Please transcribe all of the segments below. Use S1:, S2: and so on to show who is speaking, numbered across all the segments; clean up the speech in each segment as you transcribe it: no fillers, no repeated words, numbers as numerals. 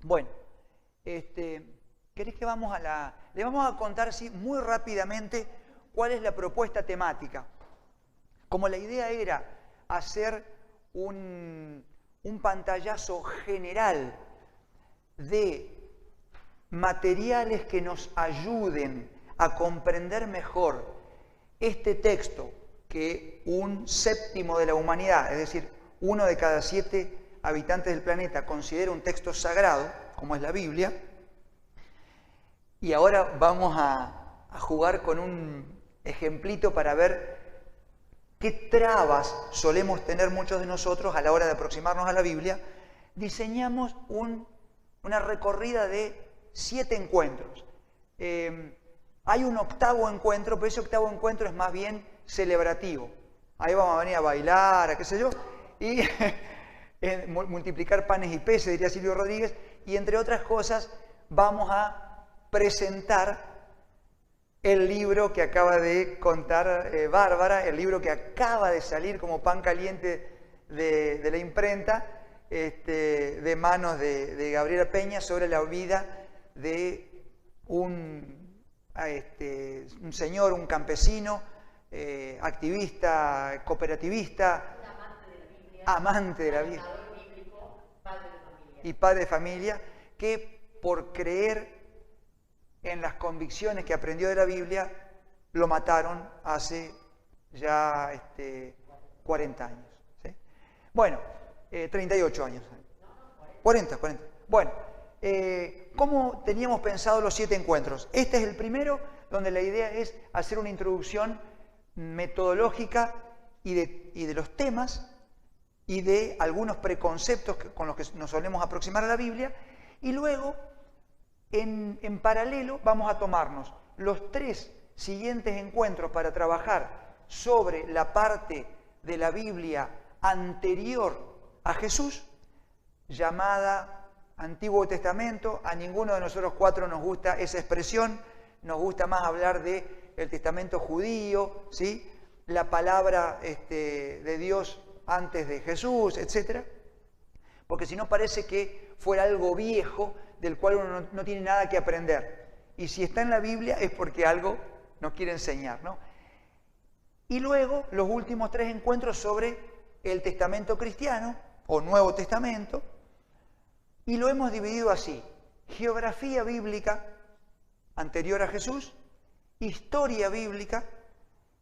S1: Bueno, ¿querés que vamos le vamos a contar muy rápidamente cuál es la propuesta temática? Como la idea era hacer un pantallazo general de materiales que nos ayuden a comprender mejor este texto que un séptimo de la humanidad, es decir, 1 de cada 7 habitantes del planeta considera un texto sagrado, como es la Biblia. Y ahora vamos a jugar con un ejemplito para ver qué trabas solemos tener muchos de nosotros a la hora de aproximarnos a la Biblia. Diseñamos una recorrida de 7 encuentros. Hay un octavo encuentro, pero ese octavo encuentro es más bien celebrativo. Ahí vamos a venir a bailar, a qué sé yo, y multiplicar panes y peces, diría Silvio Rodríguez, y entre otras cosas vamos a presentar el libro que acaba de contar Bárbara, el libro que acaba de salir como pan caliente de la imprenta, de manos de Gabriela Peña, sobre la vida de un señor, un campesino, activista, cooperativista, amante de la Biblia, bíblico, padre de familia. Y padre de familia, que por creer en las convicciones que aprendió de la Biblia, lo mataron hace ya 40 años. ¿Sí? Bueno, 38 años. 40. Bueno, ¿cómo teníamos pensado los 7 encuentros? Este es el primero, donde la idea es hacer una introducción metodológica y de los temas y de algunos preconceptos con los que nos solemos aproximar a la Biblia, y luego, en paralelo, vamos a tomarnos los 3 siguientes encuentros para trabajar sobre la parte de la Biblia anterior a Jesús, llamada Antiguo Testamento. A ninguno de nosotros 4 nos gusta esa expresión, nos gusta más hablar del Testamento judío, ¿sí? La palabra de Dios antes de Jesús, etc. Porque si no parece que fuera algo viejo del cual uno no tiene nada que aprender. Y si está en la Biblia es porque algo nos quiere enseñar, ¿no? Y luego los últimos 3 encuentros sobre el Testamento cristiano o Nuevo Testamento, y lo hemos dividido así: geografía bíblica anterior a Jesús, historia bíblica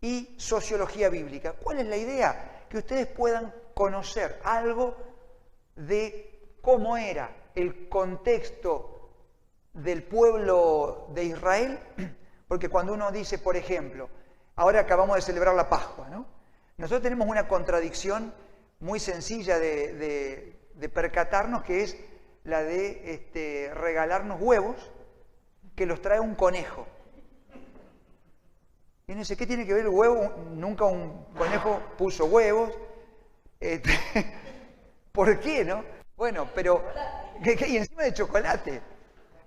S1: y sociología bíblica. ¿Cuál es la idea? Que ustedes puedan conocer algo de cómo era el contexto del pueblo de Israel, porque cuando uno dice, por ejemplo, ahora acabamos de celebrar la Pascua, ¿no? Nosotros tenemos una contradicción muy sencilla de percatarnos, que es la de regalarnos huevos que los trae un conejo. Y uno dice, ¿qué tiene que ver el huevo? Nunca un conejo puso huevos. ¿Por qué, no? Bueno, pero... y encima de chocolate.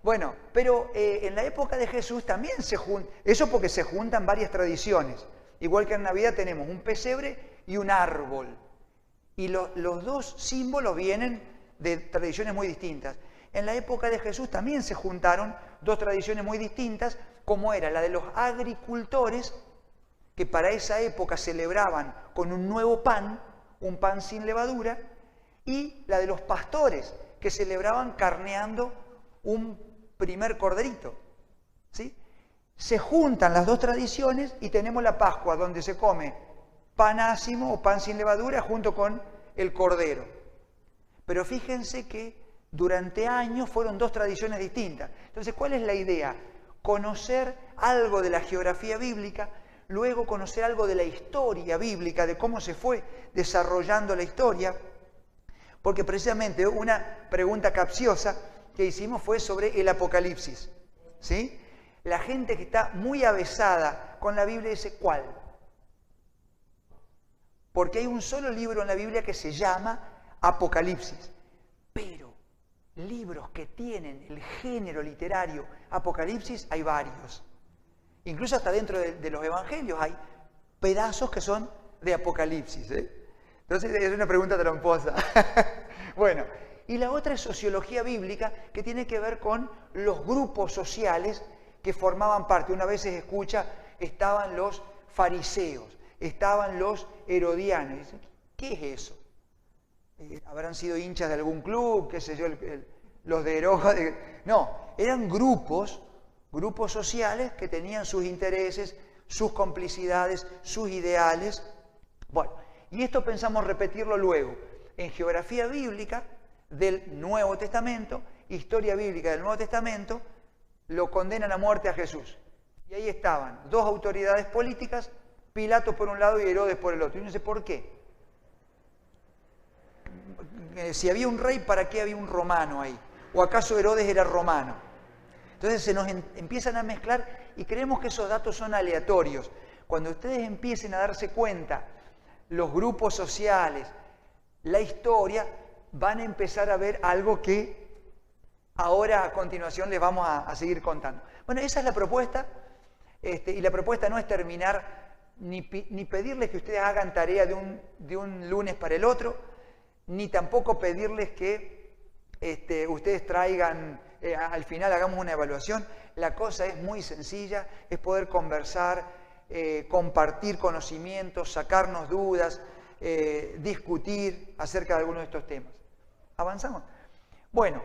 S1: Bueno, pero en la época de Jesús también se juntan... Eso porque se juntan varias tradiciones. Igual que en Navidad tenemos un pesebre y un árbol. Y los 2 símbolos vienen de tradiciones muy distintas. En la época de Jesús también se juntaron 2 tradiciones muy distintas, como era la de los agricultores, que para esa época celebraban con un nuevo pan, un pan sin levadura, y la de los pastores, que celebraban carneando un primer corderito. ¿Sí? Se juntan las 2 tradiciones y tenemos la Pascua, donde se come pan ácimo o pan sin levadura junto con el cordero. Pero fíjense que durante años fueron 2 tradiciones distintas. Entonces, ¿cuál es la idea? Conocer algo de la geografía bíblica, luego conocer algo de la historia bíblica, de cómo se fue desarrollando la historia, porque precisamente una pregunta capciosa que hicimos fue sobre el Apocalipsis. ¿Sí? La gente que está muy avesada con la Biblia dice, ¿cuál? Porque hay un solo libro en la Biblia que se llama Apocalipsis. Pero libros que tienen el género literario Apocalipsis hay varios. Incluso hasta dentro de los evangelios hay pedazos que son de Apocalipsis. Entonces es una pregunta tramposa. Bueno, Y la otra es sociología bíblica, que tiene que ver con los grupos sociales que formaban parte. Una vez se escucha, estaban los fariseos, estaban los herodianos. Y dicen, ¿qué es eso? ¿Habrán sido hinchas de algún club? ¿Qué sé yo? Los de Herodes. No, eran grupos sociales que tenían sus intereses, sus complicidades, sus ideales. Bueno, y esto pensamos repetirlo luego en geografía bíblica del Nuevo Testamento, historia bíblica del Nuevo Testamento, lo condenan a muerte a Jesús. Y ahí estaban dos autoridades políticas, Pilato por un lado y Herodes por el otro. Y no sé por qué. Si había un rey, ¿para qué había un romano ahí? ¿O acaso Herodes era romano? Entonces se nos empiezan a mezclar y creemos que esos datos son aleatorios. Cuando ustedes empiecen a darse cuenta, los grupos sociales, la historia, van a empezar a ver algo que ahora a continuación les vamos a seguir contando. Bueno, esa es la propuesta, y la propuesta no es terminar ni pedirles que ustedes hagan tarea de un lunes para el otro, ni tampoco pedirles que ustedes traigan, al final hagamos una evaluación. La cosa es muy sencilla, es poder conversar, compartir conocimientos, sacarnos dudas, discutir acerca de algunos de estos temas. ¿Avanzamos? Bueno,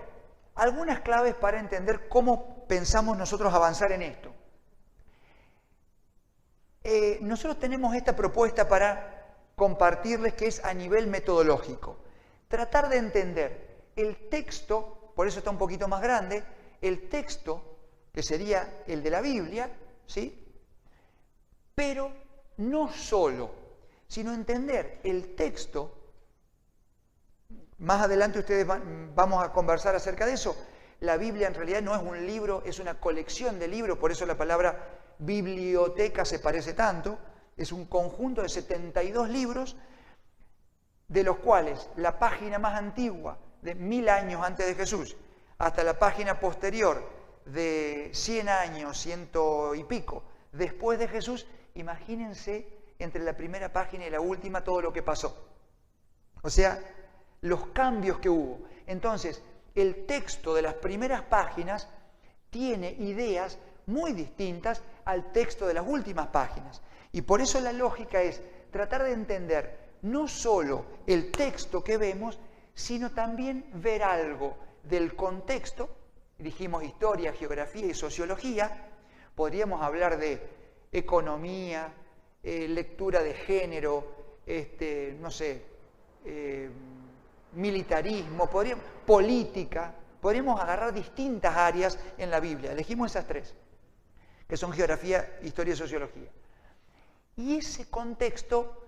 S1: algunas claves para entender cómo pensamos nosotros avanzar en esto. Nosotros tenemos esta propuesta para compartirles, que es a nivel metodológico. Tratar de entender el texto, por eso está un poquito más grande, el texto, que sería el de la Biblia, ¿sí? Pero no solo, sino entender el texto. Más adelante ustedes vamos a conversar acerca de eso. La Biblia en realidad no es un libro, es una colección de libros, por eso la palabra biblioteca se parece tanto. Es un conjunto de 72 libros, de los cuales la página más antigua, de 1000 años antes de Jesús, hasta la página posterior de 100 años, 100 y pico, después de Jesús, imagínense entre la primera página y la última todo lo que pasó. O sea, los cambios que hubo. Entonces, el texto de las primeras páginas tiene ideas muy distintas al texto de las últimas páginas. Y por eso la lógica es tratar de entender no solo el texto que vemos, sino también ver algo del contexto. Dijimos historia, geografía y sociología. Podríamos hablar de economía, lectura de género, no sé, militarismo, política. Podríamos agarrar distintas áreas en la Biblia. Elegimos esas tres, que son geografía, historia y sociología. Y ese contexto,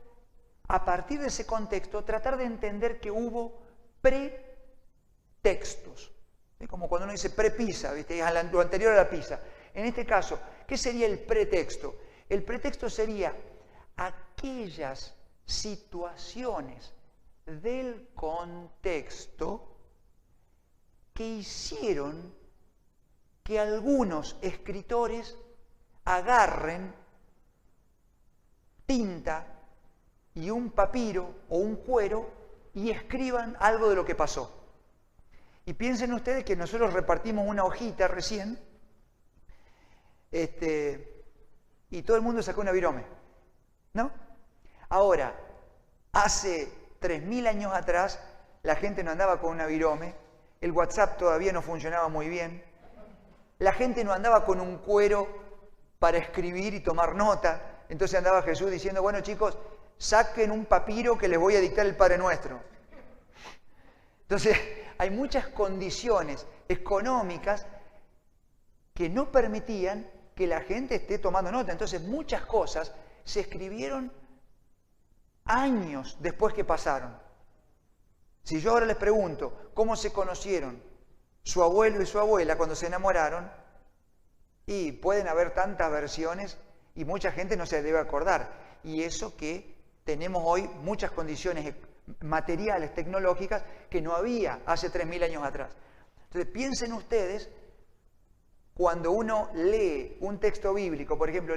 S1: a partir de ese contexto, tratar de entender que hubo pretextos. ¿Sí? Como cuando uno dice pre-Pisa, ¿viste? Lo anterior a la Pisa. En este caso, ¿qué sería el pretexto? El pretexto sería aquellas situaciones del contexto que hicieron que algunos escritores agarren tinta y un papiro o un cuero y escriban algo de lo que pasó. Y piensen ustedes que nosotros repartimos una hojita recién, y todo el mundo sacó una virome, ¿no? Ahora, hace 3000 años atrás, la gente no andaba con una virome, el WhatsApp todavía no funcionaba muy bien, la gente no andaba con un cuero para escribir y tomar nota. Entonces andaba Jesús diciendo, bueno chicos, saquen un papiro que les voy a dictar el Padre Nuestro. Entonces, hay muchas condiciones económicas que no permitían que la gente esté tomando nota. Entonces, muchas cosas se escribieron años después que pasaron. Si yo ahora les pregunto cómo se conocieron su abuelo y su abuela cuando se enamoraron, y pueden haber tantas versiones y mucha gente no se debe acordar. Y eso que tenemos hoy muchas condiciones materiales, tecnológicas, que no había hace 3000 años atrás. Entonces piensen ustedes, cuando uno lee un texto bíblico, por ejemplo,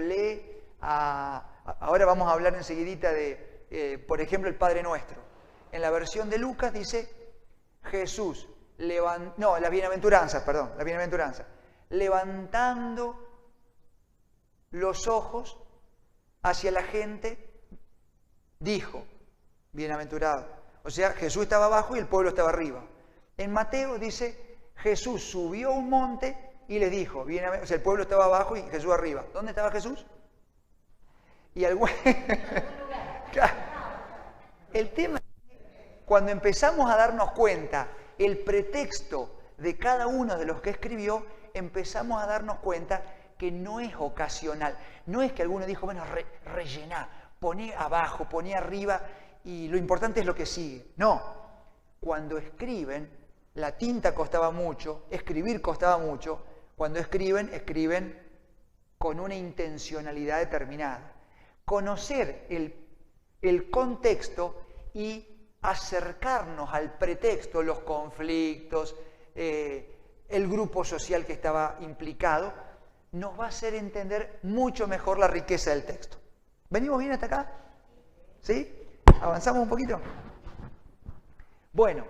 S1: ahora vamos a hablar enseguidita de, por ejemplo, el Padre Nuestro. En la versión de Lucas dice, Jesús, la bienaventuranza, perdón, la bienaventuranza, levantando los ojos hacia la gente, dijo, bienaventurado. O sea, Jesús estaba abajo y el pueblo estaba arriba. En Mateo dice, Jesús subió a un monte y le dijo, o sea, el pueblo estaba abajo y Jesús arriba. ¿Dónde estaba Jesús? Y el tema es que cuando empezamos a darnos cuenta el pretexto de cada uno de los que escribió, empezamos a darnos cuenta que no es ocasional. No es que alguno dijo, bueno, rellená, poné abajo, poné arriba y lo importante es lo que sigue. No, cuando escriben, la tinta costaba mucho, escribir costaba mucho. Cuando escriben con una intencionalidad determinada. Conocer el contexto y acercarnos al pretexto, los conflictos, el grupo social que estaba implicado, nos va a hacer entender mucho mejor la riqueza del texto. ¿Venimos bien hasta acá? ¿Sí? ¿Avanzamos un poquito? Bueno,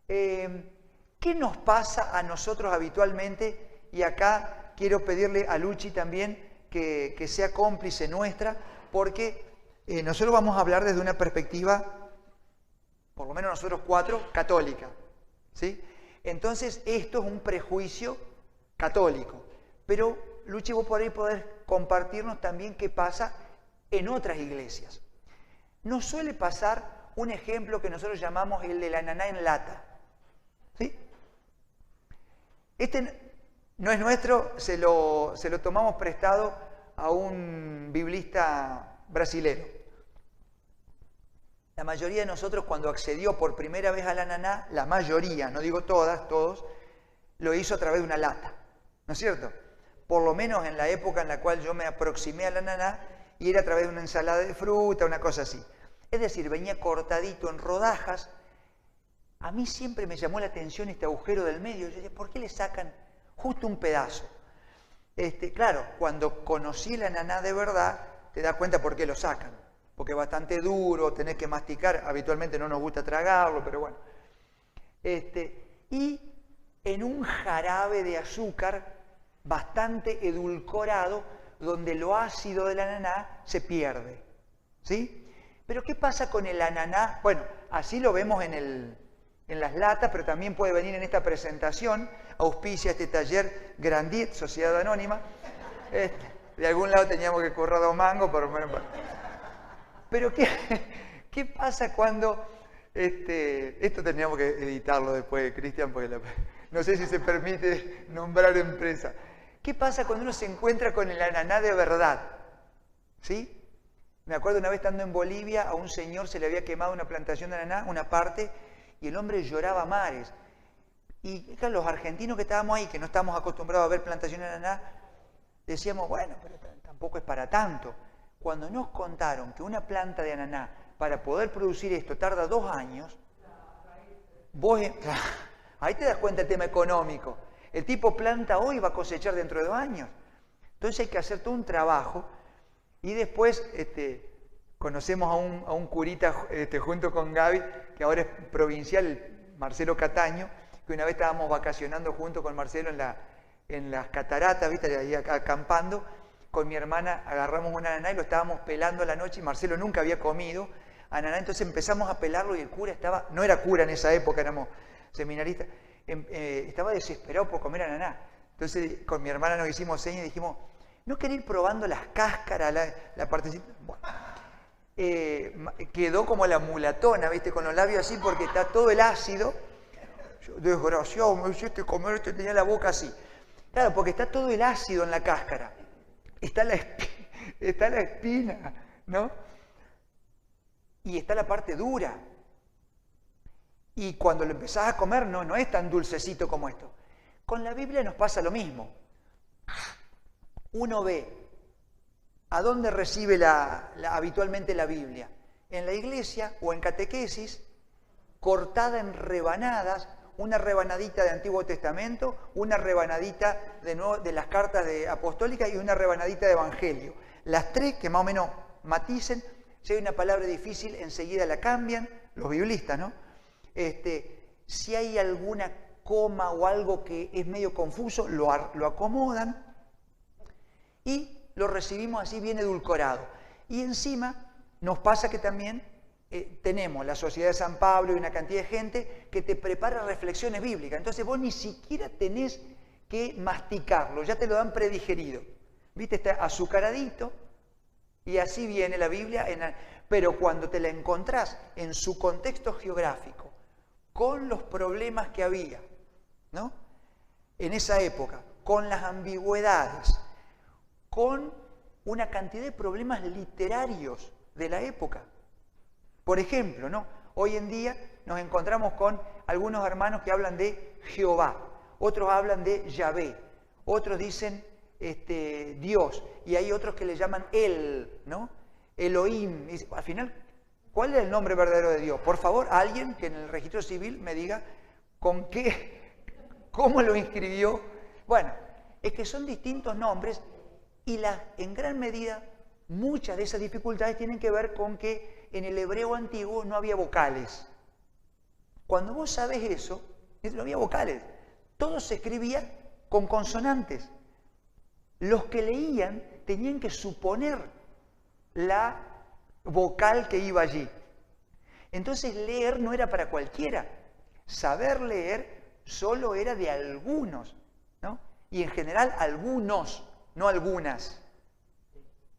S1: ¿qué nos pasa a nosotros habitualmente? Y acá quiero pedirle a Luchi también que sea cómplice nuestra, porque nosotros vamos a hablar desde una perspectiva, por lo menos nosotros 4, católica. ¿Sí? Entonces, esto es un prejuicio católico. Pero, Luchi, vos por ahí podés compartirnos también qué pasa en otras iglesias. Nos suele pasar un ejemplo que nosotros llamamos el de la ananá en lata. ¿Sí? Este no es nuestro, se lo tomamos prestado a un biblista brasilero. La mayoría de nosotros cuando accedió por primera vez a la ananá, la mayoría, no digo todas, todos, lo hizo a través de una lata, ¿no es cierto? Por lo menos en la época en la cual yo me aproximé a la ananá y era a través de una ensalada de fruta, una cosa así. Es decir, venía cortadito en rodajas. A mí siempre me llamó la atención este agujero del medio. Yo decía, ¿por qué le sacan justo un pedazo? Claro, cuando conocí la ananá de verdad, te das cuenta por qué lo sacan. Porque es bastante duro, tenés que masticar. Habitualmente no nos gusta tragarlo, pero bueno. Y en un jarabe de azúcar bastante edulcorado, donde lo ácido del ananá se pierde. ¿Sí? Pero ¿qué pasa con el ananá? Bueno, así lo vemos en las latas, pero también puede venir en esta presentación. Auspicia este taller Grandit, Sociedad Anónima. De algún lado teníamos que correr 2 mangos, pero ¿qué pasa cuando... esto teníamos que editarlo después, Cristian, porque no sé si se permite nombrar empresa. ¿Qué pasa cuando uno se encuentra con el ananá de verdad? ¿Sí? Me acuerdo una vez estando en Bolivia, a un señor se le había quemado una plantación de ananá, una parte, y el hombre lloraba a mares. Y claro, los argentinos que estábamos ahí, que no estábamos acostumbrados a ver plantaciones de ananá, decíamos, bueno, pero tampoco es para tanto. Cuando nos contaron que una planta de ananá, para poder producir esto, tarda 2 años, ahí te das cuenta del tema económico. El tipo planta hoy y va a cosechar dentro de 2 años. Entonces hay que hacer todo un trabajo. Y después conocemos a un curita junto con Gaby, que ahora es provincial, Marcelo Cataño, que una vez estábamos vacacionando junto con Marcelo en las cataratas, ¿viste? Ahí acampando. Con mi hermana agarramos un ananá y lo estábamos pelando a la noche y Marcelo nunca había comido ananá. Entonces empezamos a pelarlo y el cura estaba, no era cura en esa época, éramos seminaristas, estaba desesperado por comer ananá. Entonces con mi hermana nos hicimos señas y dijimos, ¿no querer ir probando las cáscaras, la partecita? Bueno, quedó como la mulatona, ¿viste? Con los labios así porque está todo el ácido. Yo, desgraciado, me hiciste comer, tenía la boca así. Claro, porque está todo el ácido en la cáscara. Está la espina, ¿no? Y está la parte dura. Y cuando lo empezás a comer, no es tan dulcecito como esto. Con la Biblia nos pasa lo mismo. Uno ve a dónde recibe habitualmente la Biblia. En la iglesia o en catequesis, cortada en rebanadas, una rebanadita de Antiguo Testamento, una rebanadita de las cartas apostólicas y una rebanadita de Evangelio. Las 3 que más o menos maticen, si hay una palabra difícil enseguida la cambian, los biblistas, ¿no? Si hay alguna coma o algo que es medio confuso, lo acomodan y lo recibimos así bien edulcorado. Y encima nos pasa que también tenemos la Sociedad de San Pablo y una cantidad de gente que te prepara reflexiones bíblicas. Entonces vos ni siquiera tenés que masticarlo, ya te lo dan predigerido. ¿Viste? Está azucaradito y así viene la Biblia. Pero cuando te la encontrás en su contexto geográfico, con los problemas que había, ¿no? En esa época, con las ambigüedades, con una cantidad de problemas literarios de la época. Por ejemplo, ¿no? Hoy en día nos encontramos con algunos hermanos que hablan de Jehová, otros hablan de Yahvé, otros dicen Dios, y hay otros que le llaman Él, ¿no? Elohim. Y al final, ¿cuál es el nombre verdadero de Dios? Por favor, alguien que en el registro civil me diga cómo lo inscribió. Bueno, es que son distintos nombres y en gran medida muchas de esas dificultades tienen que ver con que en el hebreo antiguo no había vocales. Cuando vos sabés eso, no había vocales. Todo se escribía con consonantes. Los que leían tenían que suponer la vocal que iba allí. Entonces leer no era para cualquiera. Saber leer solo era de algunos, ¿no? Y en general algunos, no algunas.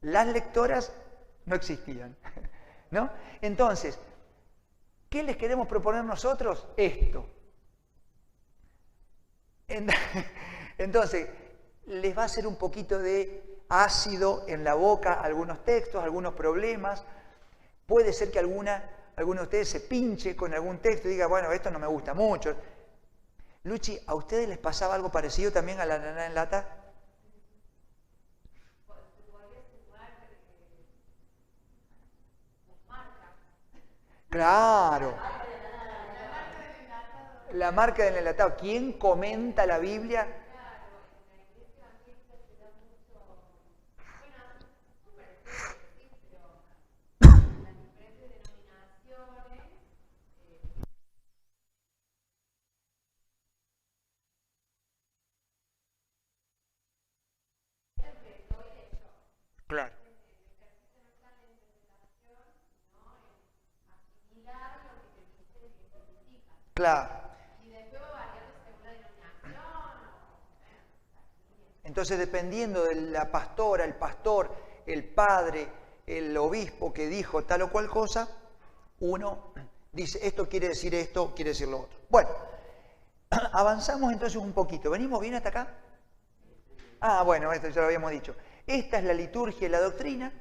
S1: Las lectoras no existían, ¿no? Entonces, ¿qué les queremos proponer nosotros? Esto. Entonces, les va a hacer un poquito de ácido en la boca algunos textos, algunos problemas. Puede ser que alguno de ustedes se pinche con algún texto y diga, bueno, esto no me gusta mucho. Luchi, ¿a ustedes les pasaba algo parecido también a la nana en lata? Claro. La marca del enlatado. ¿Quién comenta la Biblia? Claro. Claro. Entonces, dependiendo de la pastora, el pastor, el padre, el obispo que dijo tal o cual cosa, uno dice, esto quiere decir esto, quiere decir lo otro. Bueno, avanzamos entonces un poquito. ¿Venimos bien hasta acá? Ah, bueno, esto ya lo habíamos dicho. Esta es la liturgia y la doctrina.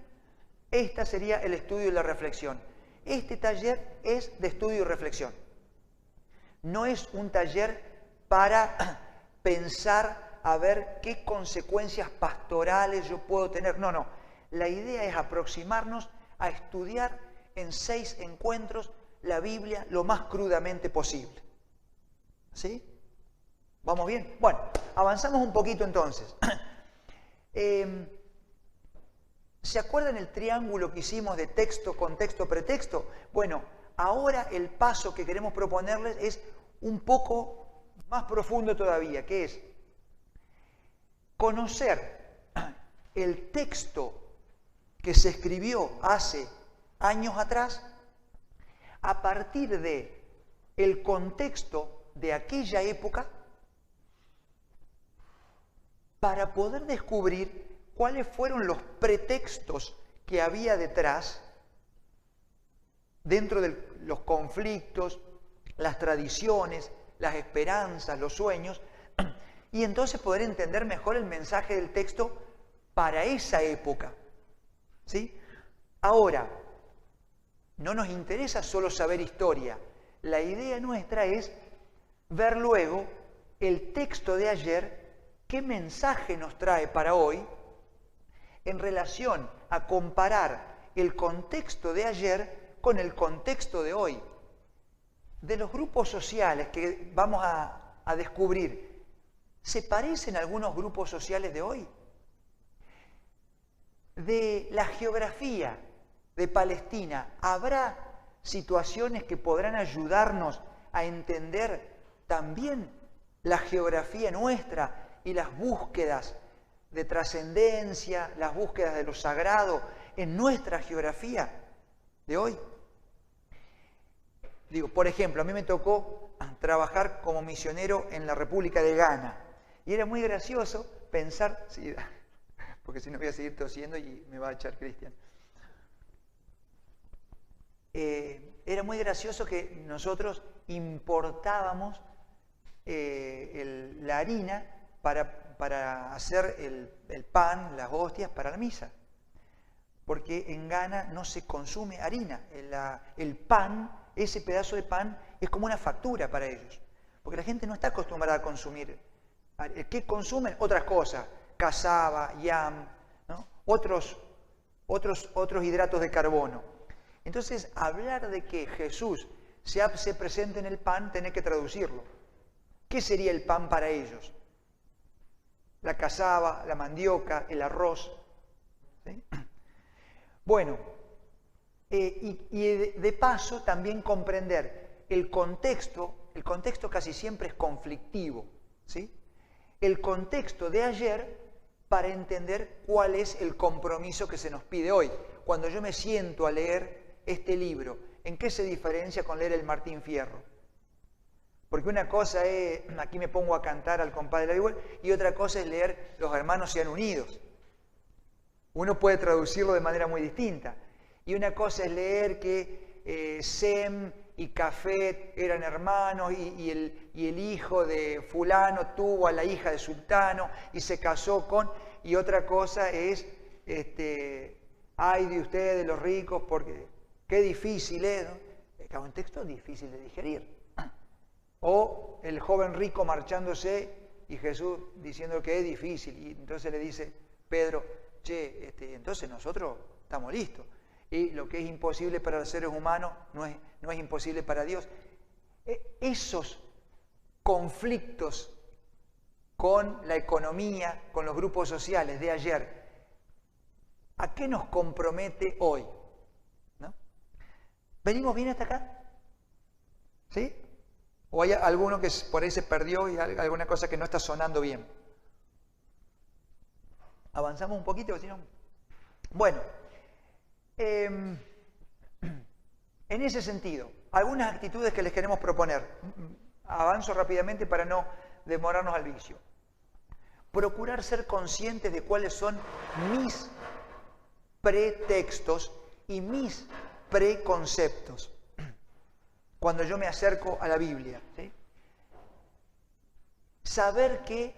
S1: Esta sería el estudio y la reflexión. Este taller es de estudio y reflexión. No es un taller para pensar a ver qué consecuencias pastorales yo puedo tener. No, no. La idea es aproximarnos a estudiar en 6 encuentros la Biblia lo más crudamente posible. ¿Sí? ¿Vamos bien? Bueno, avanzamos un poquito entonces. ¿Se acuerdan el triángulo que hicimos de texto, contexto, pretexto? Bueno, ahora el paso que queremos proponerles es un poco más profundo todavía, que es conocer el texto que se escribió hace años atrás a partir de el contexto de aquella época para poder descubrir cuáles fueron los pretextos que había detrás dentro de los conflictos, las tradiciones, las esperanzas, los sueños, y entonces poder entender mejor el mensaje del texto para esa época. ¿Sí? Ahora, no nos interesa solo saber historia. La idea nuestra es ver luego el texto de ayer, qué mensaje nos trae para hoy, en relación a comparar el contexto de ayer con el contexto de hoy. De los grupos sociales que vamos a descubrir, ¿se parecen algunos grupos sociales de hoy? De la geografía de Palestina, ¿habrá situaciones que podrán ayudarnos a entender también la geografía nuestra y las búsquedas de trascendencia, las búsquedas de lo sagrado en nuestra geografía de hoy. Digo, por ejemplo, a mí me tocó trabajar como misionero en la República de Ghana y era muy gracioso pensar, sí, porque si no voy a seguir tosiendo y me va a echar Cristian. Era muy gracioso que nosotros importábamos la harina para hacer el pan, las hostias para la misa. Porque en Ghana no se consume harina. El pan, ese pedazo de pan, es como una factura para ellos. Porque la gente no está acostumbrada a consumir. ¿Qué consumen? Otras cosas. Cassava, yam, ¿no? Otros hidratos de carbono. Entonces, hablar de que Jesús se presente en el pan, tenés que traducirlo. ¿Qué sería el pan para ellos? La cassava, la mandioca, el arroz. ¿Sí? Bueno, y de paso también comprender el contexto casi siempre es conflictivo, ¿sí? El contexto de ayer para entender cuál es el compromiso que se nos pide hoy. Cuando yo me siento a leer este libro, ¿en qué se diferencia con leer el Martín Fierro? Porque una cosa es, aquí me pongo a cantar al compás de la vihuela, y otra cosa es leer Los hermanos sean unidos. Uno puede traducirlo de manera muy distinta. Y una cosa es leer que Sem y Cafet eran hermanos y el hijo de fulano tuvo a la hija de sultano y se casó con... Y otra cosa es, ay de ustedes los ricos, porque qué difícil es, ¿no? Es un texto difícil de digerir. O el joven rico marchándose y Jesús diciendo que es difícil. Y entonces le dice Pedro, che, entonces nosotros estamos listos. Y lo que es imposible para los seres humanos no es imposible para Dios. Esos conflictos con la economía, con los grupos sociales de ayer, ¿a qué nos compromete hoy? ¿No? ¿Venimos bien hasta acá? ¿Sí? ¿O hay alguno que por ahí se perdió y alguna cosa que no está sonando bien? ¿Avanzamos un poquito? Si no... Bueno, en ese sentido, algunas actitudes que les queremos proponer. Avanzo rápidamente para no demorarnos al vicio. Procurar ser conscientes de cuáles son mis pretextos y mis preconceptos cuando yo me acerco a la Biblia. ¿Sí? Saber que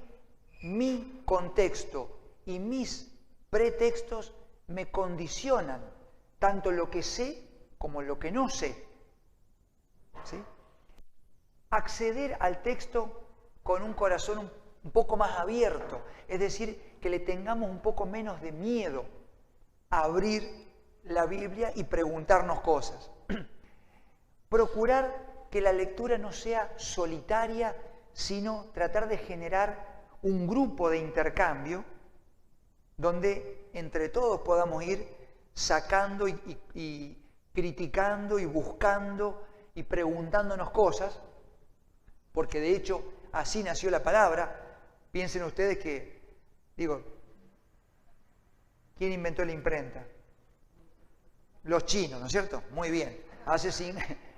S1: mi contexto y mis pretextos me condicionan tanto lo que sé como lo que no sé. ¿Sí? Acceder al texto con un corazón un poco más abierto, es decir, que le tengamos un poco menos de miedo a abrir la Biblia y preguntarnos cosas. Procurar que la lectura no sea solitaria, sino tratar de generar un grupo de intercambio donde entre todos podamos ir sacando y criticando y buscando y preguntándonos cosas, porque de hecho así nació la palabra. Piensen ustedes que, digo, ¿quién inventó la imprenta? Los chinos, ¿no es cierto? Muy bien.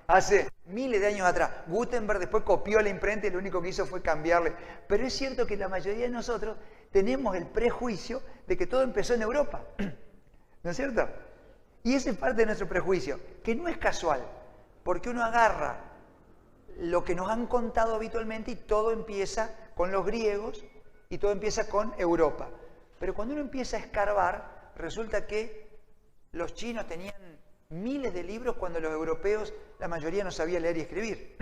S1: Hace miles de años atrás. Gutenberg después copió la imprenta y lo único que hizo fue cambiarle. Pero es cierto que la mayoría de nosotros tenemos el prejuicio de que todo empezó en Europa. ¿No es cierto? Y ese es parte de nuestro prejuicio, que no es casual, porque uno agarra lo que nos han contado habitualmente y todo empieza con los griegos y todo empieza con Europa. Pero cuando uno empieza a escarbar, resulta que los chinos tenían miles de libros cuando los europeos, la mayoría no sabía leer y escribir.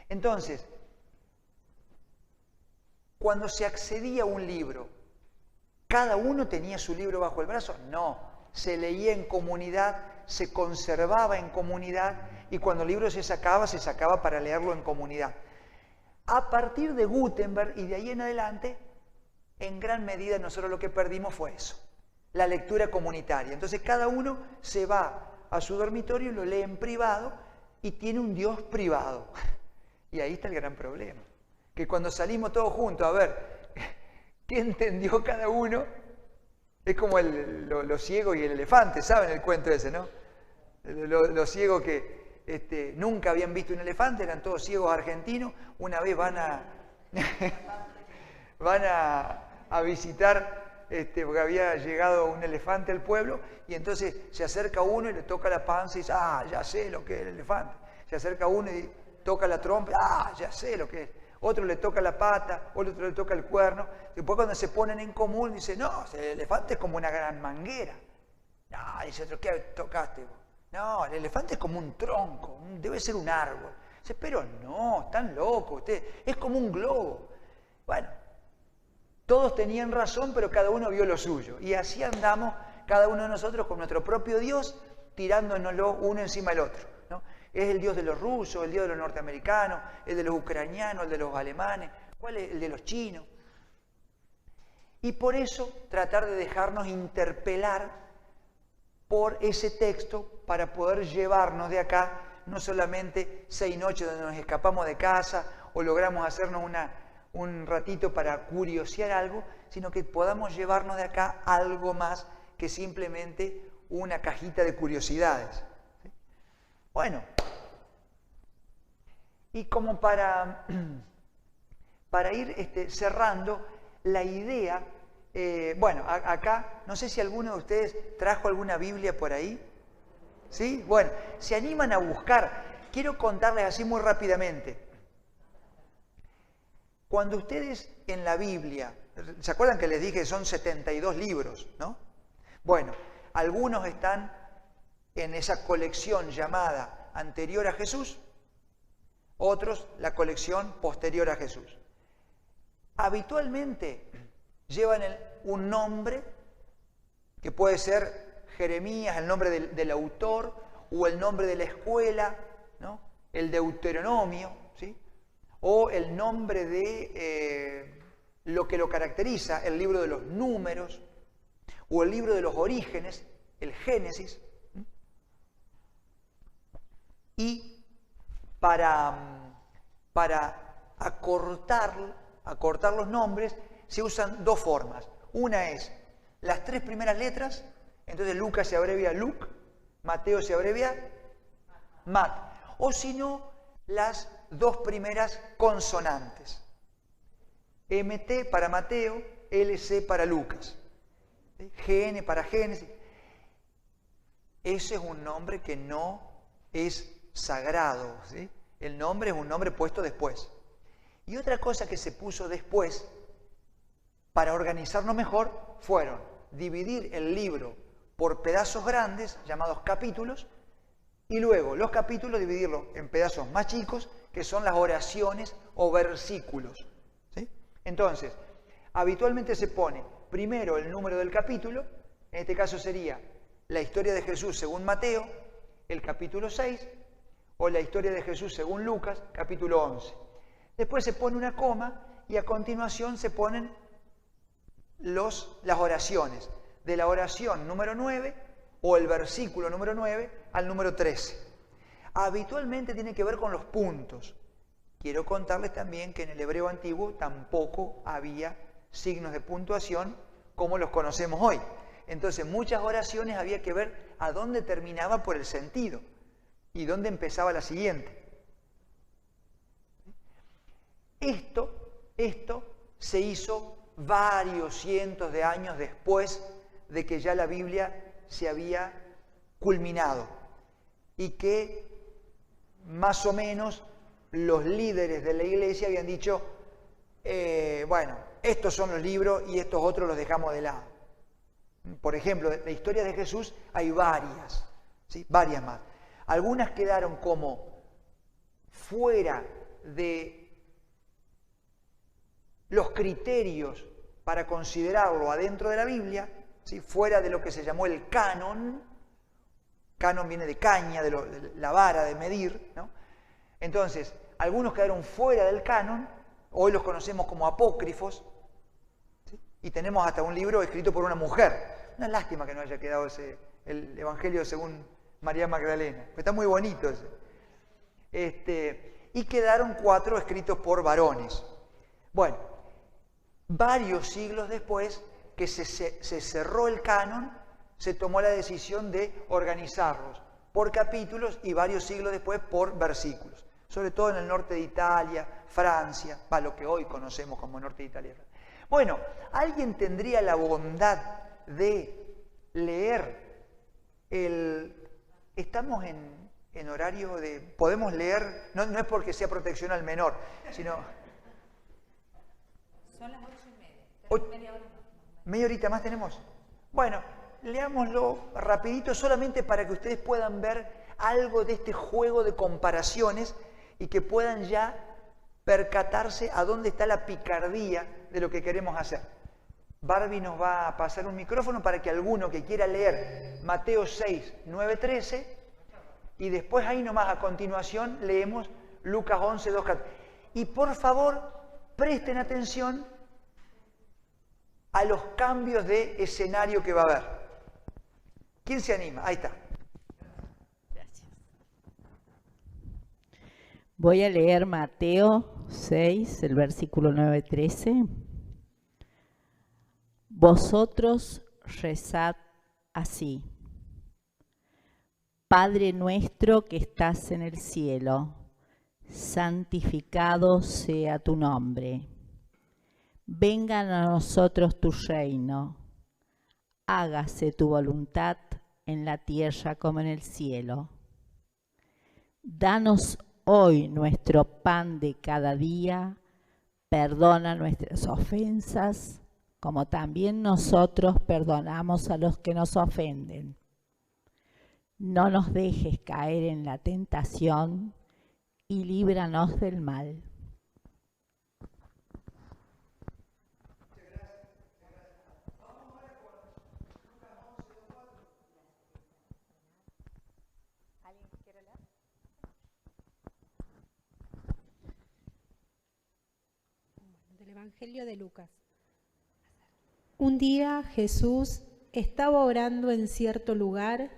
S1: Entonces, cuando se accedía a un libro, ¿cada uno tenía su libro bajo el brazo? No, se leía en comunidad, se conservaba en comunidad y cuando el libro se sacaba para leerlo en comunidad. A partir de Gutenberg y de ahí en adelante, en gran medida nosotros lo que perdimos fue eso, la lectura comunitaria. Entonces cada uno se va a su dormitorio y lo lee en privado y tiene un Dios privado. Y ahí está el gran problema. Que cuando salimos todos juntos a ver qué entendió cada uno, es como los ciegos y el elefante, ¿saben el cuento ese, no? Los ciegos que nunca habían visto un elefante, eran todos ciegos argentinos, una vez van a visitar, porque había llegado un elefante al pueblo, y entonces se acerca uno y le toca la panza y dice, ya sé lo que es el elefante. Se acerca uno y toca la trompa, ya sé lo que es. Otro le toca la pata, otro le toca el cuerno. Después cuando se ponen en común, dice, no, el elefante es como una gran manguera. No, dice otro, ¿qué tocaste vos? No, el elefante es como un tronco, debe ser un árbol. Dice, pero no, están locos ustedes, es como un globo. Bueno, todos tenían razón, pero cada uno vio lo suyo. Y así andamos cada uno de nosotros con nuestro propio Dios, tirándonoslo uno encima del otro, ¿no? Es el Dios de los rusos, el Dios de los norteamericanos, el de los ucranianos, el de los alemanes, ¿cuál es el de los chinos? Y por eso tratar de dejarnos interpelar por ese texto para poder llevarnos de acá, no solamente 6 noches donde nos escapamos de casa o logramos hacernos un ratito para curiosear algo, sino que podamos llevarnos de acá algo más que simplemente una cajita de curiosidades. Bueno, y como para ir cerrando la idea, bueno, acá, no sé si alguno de ustedes trajo alguna Biblia por ahí, ¿sí? Bueno, se animan a buscar. Quiero contarles así muy rápidamente. Cuando ustedes en la Biblia, ¿se acuerdan que les dije que son 72 libros, no? Bueno, algunos están en esa colección llamada anterior a Jesús, otros la colección posterior a Jesús. Habitualmente llevan un nombre que puede ser Jeremías, el nombre del autor, o el nombre de la escuela, ¿no? El Deuteronomio, ¿sí? O el nombre de lo que lo caracteriza, el libro de los números, o el libro de los orígenes, el Génesis. Y para acortar los nombres se usan dos formas. Una es las 3 primeras letras, entonces Lucas se abrevia Luc, Mateo se abrevia Mat, o si no, las 2 primeras consonantes. MT para Mateo, LC para Lucas, ¿sí? GN para Génesis. Ese es un nombre que no es sagrado, ¿sí? El nombre es un nombre puesto después. Y otra cosa que se puso después, para organizarnos mejor, fueron dividir el libro por pedazos grandes, llamados capítulos, y luego los capítulos dividirlos en pedazos más chicos, que son las oraciones o versículos, ¿sí? Entonces, habitualmente se pone primero el número del capítulo, en este caso sería la historia de Jesús según Mateo, el capítulo 6, o la historia de Jesús según Lucas, capítulo 11. Después se pone una coma y a continuación se ponen las oraciones, de la oración número 9 o el versículo número 9 al número 13. Habitualmente tiene que ver con los puntos. Quiero contarles también que en el hebreo antiguo tampoco había signos de puntuación como los conocemos hoy. Entonces muchas oraciones había que ver a dónde terminaba por el sentido y dónde empezaba la siguiente. Esto se hizo varios cientos de años después de que ya la Biblia se había culminado y que más o menos los líderes de la iglesia habían dicho, bueno, estos son los libros y estos otros los dejamos de lado. Por ejemplo, de la historia de Jesús hay varias, ¿sí? Varias más. Algunas quedaron como fuera de los criterios para considerarlo adentro de la Biblia, ¿sí? Fuera de lo que se llamó el canon. Canon viene de caña, de la vara de medir, ¿no? Entonces, algunos quedaron fuera del canon, hoy los conocemos como apócrifos, ¿sí? Y tenemos hasta un libro escrito por una mujer. Una lástima que no haya quedado el Evangelio según María Magdalena, pero está muy bonito ese. y quedaron 4 escritos por varones. Bueno, varios siglos después que se cerró el canon, se tomó la decisión de organizarlos por capítulos y varios siglos después por versículos, sobre todo en el norte de Italia, Francia, lo que hoy conocemos como norte de Italia. Bueno, ¿alguien tendría la bondad de leer Estamos en horario de... ¿Podemos leer? No es porque sea protección al menor, sino...
S2: Son las 8:30. Media hora más.
S1: ¿Media horita más tenemos? Bueno, leámoslo rapidito solamente para que ustedes puedan ver algo de este juego de comparaciones y que puedan ya percatarse a dónde está la picardía de lo que queremos hacer. Barbie nos va a pasar un micrófono para que alguno que quiera leer Mateo 6, 9, 13 y después ahí nomás a continuación leemos Lucas 11, 2, 14. Y por favor presten atención a los cambios de escenario que va a haber. ¿Quién se anima? Ahí está.
S2: Gracias. Voy a leer Mateo 6, el versículo 9, 13. Vosotros rezad así: Padre nuestro que estás en el cielo, santificado sea tu nombre. Venga a nosotros tu reino. Hágase tu voluntad en la tierra como en el cielo. Danos hoy nuestro pan de cada día. Perdona nuestras ofensas, como también nosotros perdonamos a los que nos ofenden. No nos dejes caer en la tentación y líbranos del mal.
S3: ¿Alguien quiere leer? Del Evangelio de Lucas. Un día Jesús estaba orando en cierto lugar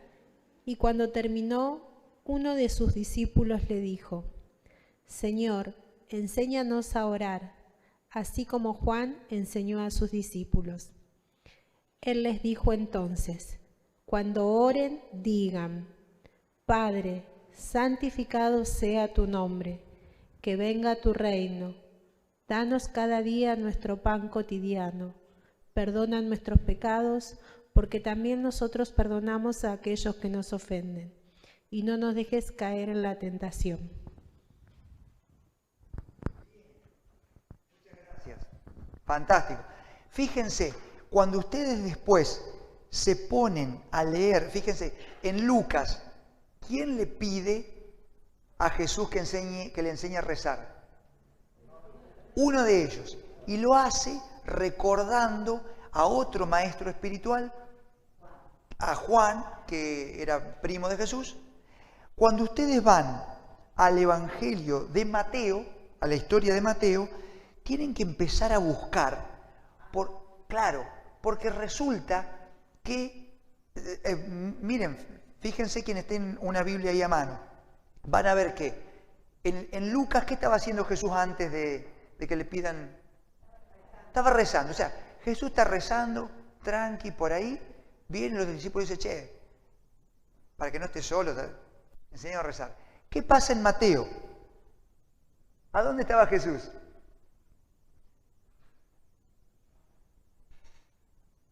S3: y cuando terminó, uno de sus discípulos le dijo: Señor, enséñanos a orar, así como Juan enseñó a sus discípulos. Él les dijo entonces: cuando oren, digan: Padre, santificado sea tu nombre, que venga tu reino. Danos cada día nuestro pan cotidiano. Perdona nuestros pecados, porque también nosotros perdonamos a aquellos que nos ofenden. Y no nos dejes caer en la tentación.
S1: Muchas gracias. Fantástico. Fíjense, cuando ustedes después se ponen a leer, fíjense, en Lucas, ¿quién le pide a Jesús que le enseñe a rezar? Uno de ellos. Y lo hace recordando a otro maestro espiritual, a Juan, que era primo de Jesús. Cuando ustedes van al Evangelio de Mateo, a la historia de Mateo, tienen que empezar a buscar, claro, porque resulta que, miren, fíjense quienes tienen una Biblia ahí a mano, van a ver que en Lucas, ¿qué estaba haciendo Jesús antes de que le pidan? Estaba rezando, o sea, Jesús está rezando, tranqui, por ahí, vienen los discípulos y dicen: che, para que no estés solo, enseña a rezar. ¿Qué pasa en Mateo? ¿A dónde estaba Jesús?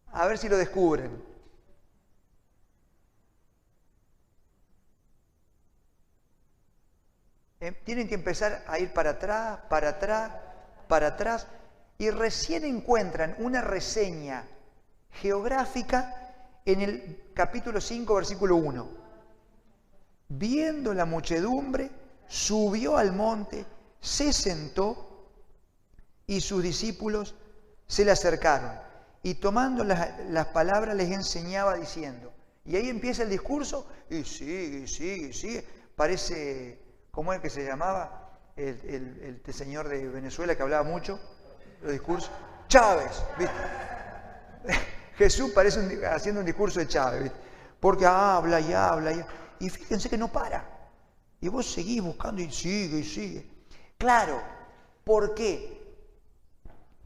S1: A ver si lo descubren. Tienen que empezar a ir para atrás, para atrás, para atrás, y recién encuentran una reseña geográfica en el capítulo 5, versículo 1. Viendo la muchedumbre, subió al monte, se sentó y sus discípulos se le acercaron. Y tomando las palabras les enseñaba diciendo. Y ahí empieza el discurso y sigue. Parece, ¿cómo es que se llamaba? El señor de Venezuela que hablaba mucho, los discursos. Chávez, ¿viste? Jesús parece haciendo un discurso de Chávez, ¿viste? Porque habla y habla. Y fíjense que no para. Y vos seguís buscando y sigue. Claro, ¿por qué?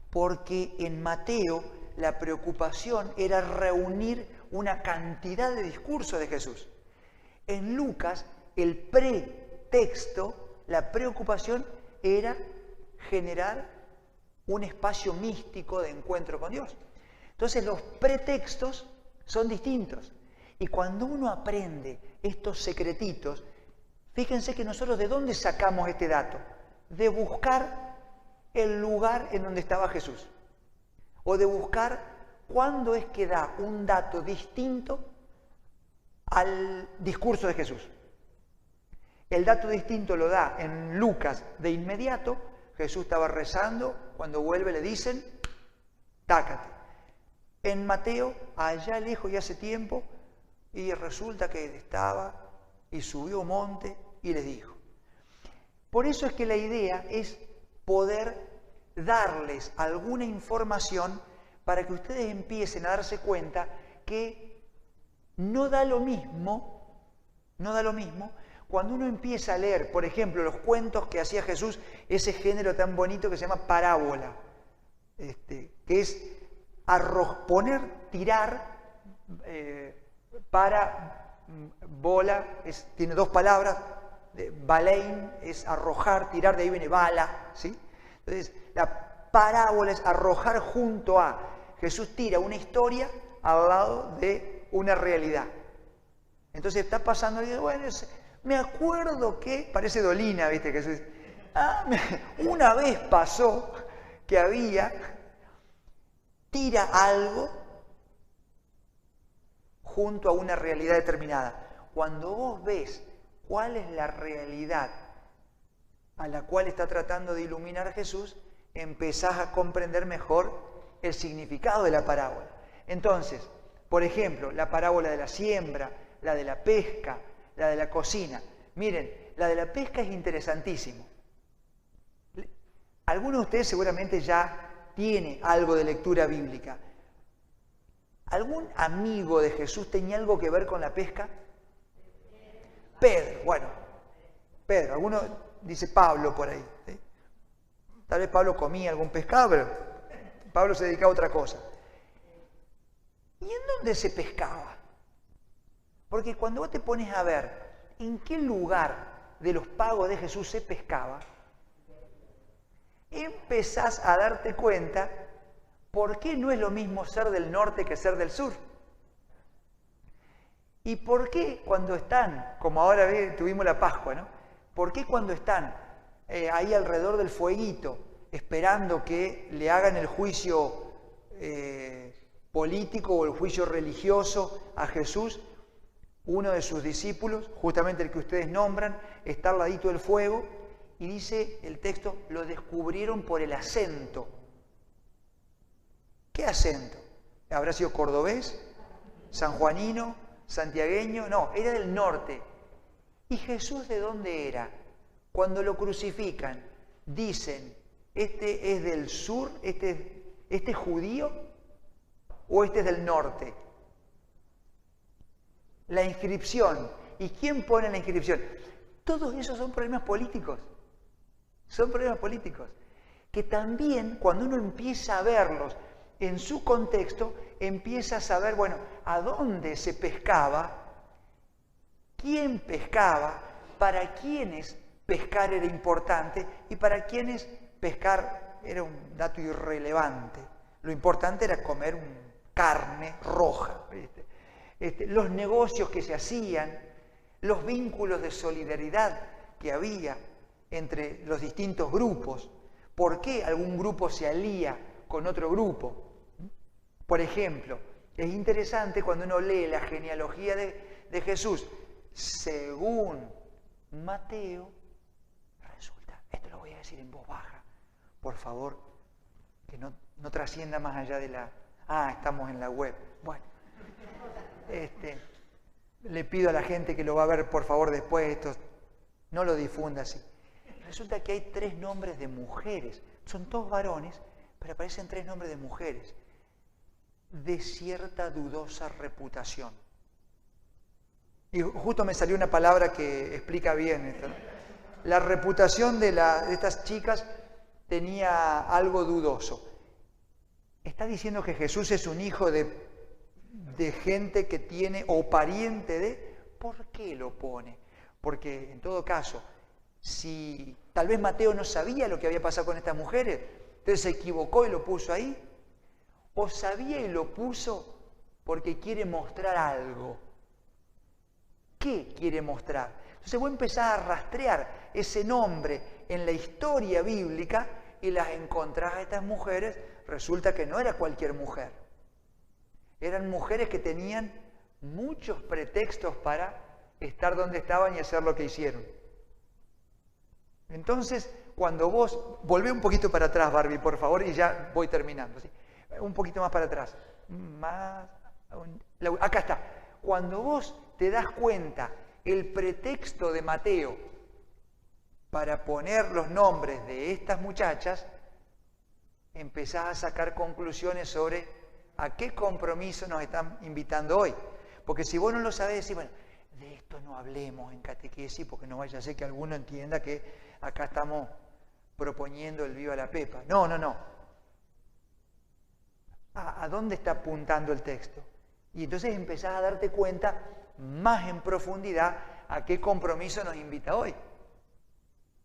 S1: Porque en Mateo la preocupación era reunir una cantidad de discursos de Jesús. En Lucas, el pretexto, la preocupación era generar un espacio místico de encuentro con Dios. Entonces los pretextos son distintos. Y cuando uno aprende estos secretitos, fíjense que nosotros ¿de dónde sacamos este dato? De buscar el lugar en donde estaba Jesús. O de buscar cuándo es que da un dato distinto al discurso de Jesús. El dato distinto lo da en Lucas de inmediato. Jesús estaba rezando, cuando vuelve le dicen, tácate. En Mateo, allá lejos y hace tiempo, y resulta que él estaba y subió un monte y les dijo. Por eso es que la idea es poder darles alguna información para que ustedes empiecen a darse cuenta que no da lo mismo cuando uno empieza a leer, por ejemplo, los cuentos que hacía Jesús, ese género tan bonito que se llama parábola, que es tirar, bola, tiene dos palabras, balein es arrojar, tirar, de ahí viene bala, ¿sí? Entonces, la parábola es arrojar junto a, Jesús tira una historia al lado de una realidad. Entonces está pasando y dice, bueno, me acuerdo que, parece Dolina, ¿viste? Que una vez pasó que tira algo junto a una realidad determinada. Cuando vos ves cuál es la realidad a la cual está tratando de iluminar Jesús, empezás a comprender mejor el significado de la parábola. Entonces, por ejemplo, la parábola de la siembra, la de la pesca, la de la cocina. Miren, la de la pesca es interesantísimo. Algunos de ustedes seguramente ya tiene algo de lectura bíblica. ¿Algún amigo de Jesús tenía algo que ver con la pesca? Pedro, bueno, Pedro, alguno dice Pablo por ahí, ¿sí? Tal vez Pablo comía algún pescado, pero Pablo se dedicaba a otra cosa. ¿Y en dónde se pescaba? Porque cuando vos te pones a ver en qué lugar de los pagos de Jesús se pescaba, empezás a darte cuenta por qué no es lo mismo ser del norte que ser del sur. ¿Y por qué cuando están, como ahora tuvimos la Pascua, ¿no? ¿Por qué cuando están ahí alrededor del fueguito, esperando que le hagan el juicio político o el juicio religioso a Jesús, uno de sus discípulos, justamente el que ustedes nombran, está al ladito del fuego y dice el texto, lo descubrieron por el acento? ¿Qué acento? ¿Habrá sido cordobés? ¿Sanjuanino? ¿Santiagueño? No, era del norte. ¿Y Jesús de dónde era? Cuando lo crucifican, dicen, ¿este es del sur? ¿Este es judío? ¿O este es del norte? La inscripción. ¿Y quién pone la inscripción? Todos esos son problemas políticos. Son problemas políticos. Que también, cuando uno empieza a verlos en su contexto, empieza a saber, bueno, a dónde se pescaba, quién pescaba, para quiénes pescar era importante y para quiénes pescar era un dato irrelevante. Lo importante era comer carne roja, ¿viste? Los negocios que se hacían, los vínculos de solidaridad que había entre los distintos grupos. ¿Por qué algún grupo se alía con otro grupo? Por ejemplo, es interesante cuando uno lee la genealogía de Jesús, según Mateo, resulta, esto lo voy a decir en voz baja, por favor, que no trascienda más allá de la... estamos en la web. Bueno, le pido a la gente que lo va a ver, por favor, después, esto no lo difunda así. Resulta que hay 3 nombres de mujeres, son todos varones, pero aparecen 3 nombres de mujeres de cierta dudosa reputación. Y justo me salió una palabra que explica bien esto, ¿no? la reputación de estas chicas tenía algo dudoso. Está diciendo que Jesús es un hijo de gente que tiene, o pariente de... ¿Por qué lo pone? Porque en todo caso, si tal vez Mateo no sabía lo que había pasado con estas mujeres, entonces se equivocó y lo puso ahí, o sabía y lo puso porque quiere mostrar algo. ¿Qué quiere mostrar? Entonces vos empezás a rastrear ese nombre en la historia bíblica y las encontrás a estas mujeres. Resulta que no era cualquier mujer. Eran mujeres que tenían muchos pretextos para estar donde estaban y hacer lo que hicieron. Entonces, cuando vos... Volvé un poquito para atrás, Barbie, por favor, y ya voy terminando. ¿Sí? Un poquito más para atrás. Acá está. Cuando vos te das cuenta el pretexto de Mateo para poner los nombres de estas muchachas, empezás a sacar conclusiones sobre a qué compromiso nos están invitando hoy. Porque si vos no lo sabés, decís, bueno, de esto no hablemos en catequesis, porque no vaya a ser que alguno entienda que acá estamos proponiendo el viva la pepa. No, no, no. ¿A dónde está apuntando el texto? Y entonces empezás a darte cuenta más en profundidad a qué compromiso nos invita hoy.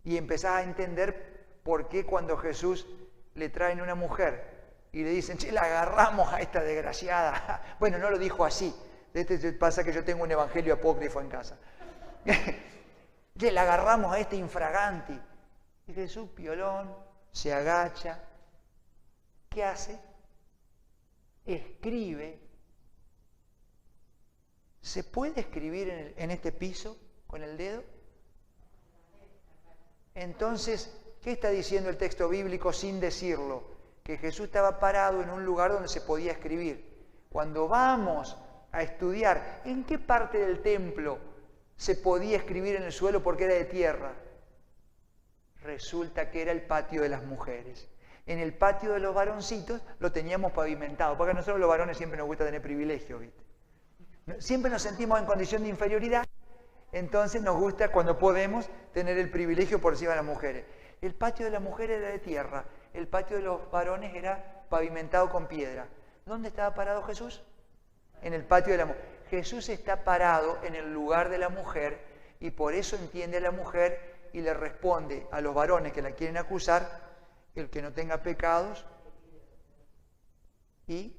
S1: Y empezás a entender por qué cuando Jesús le traen una mujer y le dicen, che, la agarramos a esta desgraciada. Bueno, no lo dijo así. Pasa que yo tengo un evangelio apócrifo en casa. Che, la agarramos a este infraganti. Y Jesús, piolón, se agacha. ¿Qué hace? Escribe. ¿Se puede escribir en este piso con el dedo? Entonces, ¿qué está diciendo el texto bíblico sin decirlo? Que Jesús estaba parado en un lugar donde se podía escribir. Cuando vamos a estudiar en qué parte del templo se podía escribir en el suelo porque era de tierra, resulta que era el patio de las mujeres. En el patio de los varoncitos lo teníamos pavimentado, porque a nosotros los varones siempre nos gusta tener privilegios, ¿viste? Siempre nos sentimos en condición de inferioridad, entonces nos gusta cuando podemos tener el privilegio por encima de las mujeres. El patio de las mujeres era de tierra, el patio de los varones era pavimentado con piedra. ¿Dónde estaba parado Jesús? En el patio de la mujer. Jesús está parado en el lugar de la mujer y por eso entiende a la mujer y le responde a los varones que la quieren acusar, el que no tenga pecados. Y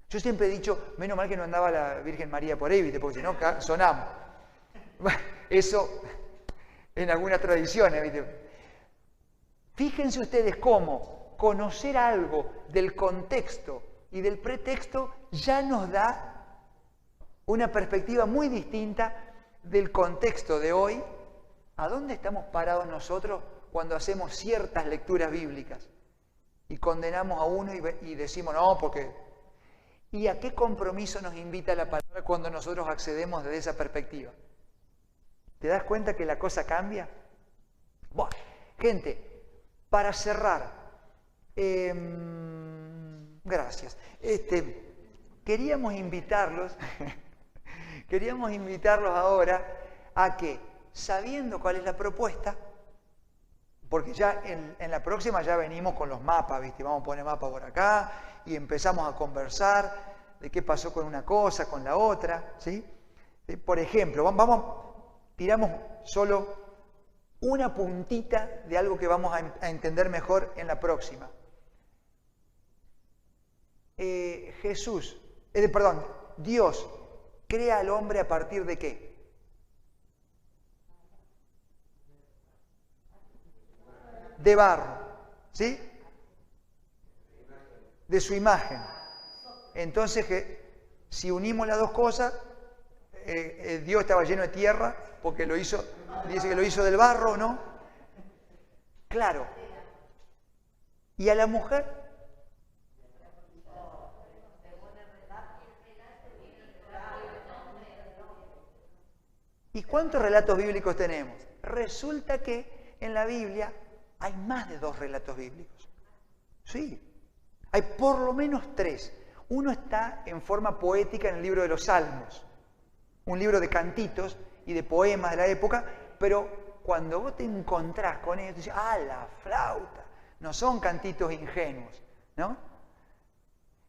S1: yo siempre he dicho, menos mal que no andaba la Virgen María por ahí, ¿viste? Porque si no, sonamos. Eso en algunas tradiciones, ¿viste? Fíjense ustedes cómo conocer algo del contexto y del pretexto ya nos da una perspectiva muy distinta del contexto de hoy. ¿A dónde estamos parados nosotros cuando hacemos ciertas lecturas bíblicas? Y condenamos a uno y decimos, no, porque... ¿Y a qué compromiso nos invita la palabra cuando nosotros accedemos desde esa perspectiva? ¿Te das cuenta que la cosa cambia? Bueno, gente, para cerrar, gracias. Queríamos invitarlos ahora a que, sabiendo cuál es la propuesta, porque ya en la próxima ya venimos con los mapas, ¿viste? Vamos a poner mapa por acá y empezamos a conversar de qué pasó con una cosa, con la otra, ¿sí? Por ejemplo, tiramos solo una puntita de algo que vamos a entender mejor en la próxima. Dios crea al hombre a partir de ¿qué? De barro, ¿sí? De su imagen. Entonces, si unimos las dos cosas, Dios estaba lleno de tierra, porque dice que lo hizo del barro, ¿no? Claro. ¿Y a la mujer? ¿Y cuántos relatos bíblicos tenemos? Resulta que en la Biblia hay más de 2 relatos bíblicos. Sí, hay por lo menos 3. Uno está en forma poética en el libro de los Salmos, un libro de cantitos y de poemas de la época pero cuando vos te encontrás con ellos, te dices, ¡ah, la flauta! No son cantitos ingenuos, ¿no?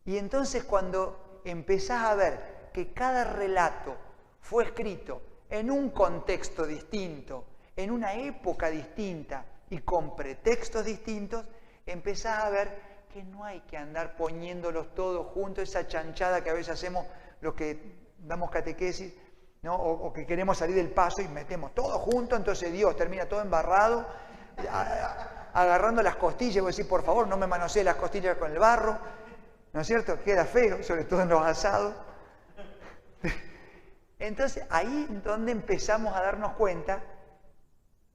S1: Y entonces cuando empezás a ver que cada relato fue escrito en un contexto distinto, en una época distinta y con pretextos distintos, empezás a ver que no hay que andar poniéndolos todos juntos, esa chanchada que a veces hacemos los que damos catequesis, ¿no? O que queremos salir del paso y metemos todo junto, entonces Dios termina todo embarrado, agarrando las costillas, y voy a decir, por favor, no me manosee las costillas con el barro, ¿no es cierto? Queda feo, sobre todo en los asados. Entonces, ahí es donde empezamos a darnos cuenta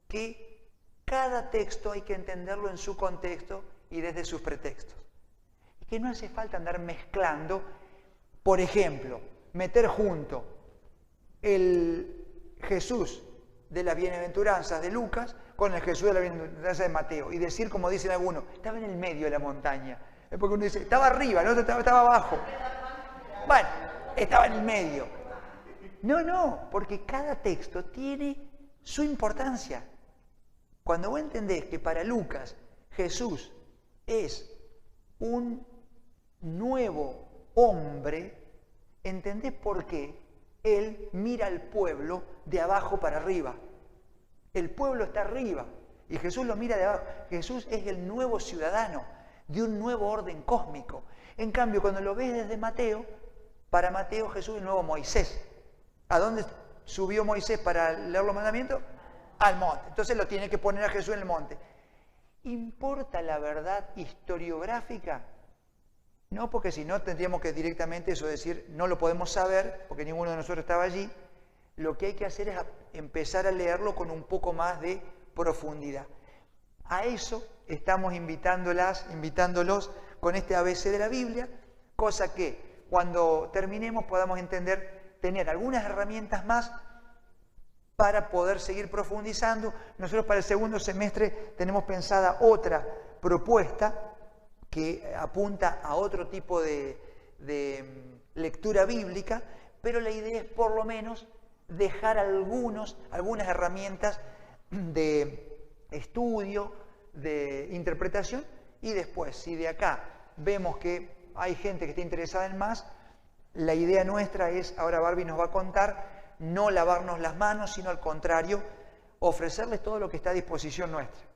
S1: que cada texto hay que entenderlo en su contexto y desde sus pretextos. Y que no hace falta andar mezclando, por ejemplo, meter junto el Jesús de las bienaventuranzas de Lucas con el Jesús de la bienaventuranza de Mateo y decir, como dicen algunos, estaba en el medio de la montaña. Es porque uno dice, estaba arriba, el otro estaba abajo. Bueno, estaba en el medio. No, porque cada texto tiene su importancia. Cuando vos entendés que para Lucas Jesús es un nuevo hombre, entendés por qué él mira al pueblo de abajo para arriba. El pueblo está arriba y Jesús lo mira de abajo. Jesús es el nuevo ciudadano de un nuevo orden cósmico. En cambio, cuando lo ves desde Mateo, para Mateo Jesús es el nuevo Moisés. ¿A dónde subió Moisés para leer los mandamientos? Al monte. Entonces lo tiene que poner a Jesús en el monte. ¿Importa la verdad historiográfica? No, porque si no tendríamos que directamente eso decir, no lo podemos saber, porque ninguno de nosotros estaba allí. Lo que hay que hacer es empezar a leerlo con un poco más de profundidad. A eso estamos invitándolos con este ABC de la Biblia, cosa que cuando terminemos podamos tener algunas herramientas más para poder seguir profundizando. Nosotros para el segundo semestre tenemos pensada otra propuesta que apunta a otro tipo de lectura bíblica, pero la idea es por lo menos dejar algunas herramientas de estudio, de interpretación, y después, si de acá vemos que hay gente que está interesada en más, la idea nuestra es, ahora Barbie nos va a contar, no lavarnos las manos, sino al contrario, ofrecerles todo lo que está a disposición nuestra.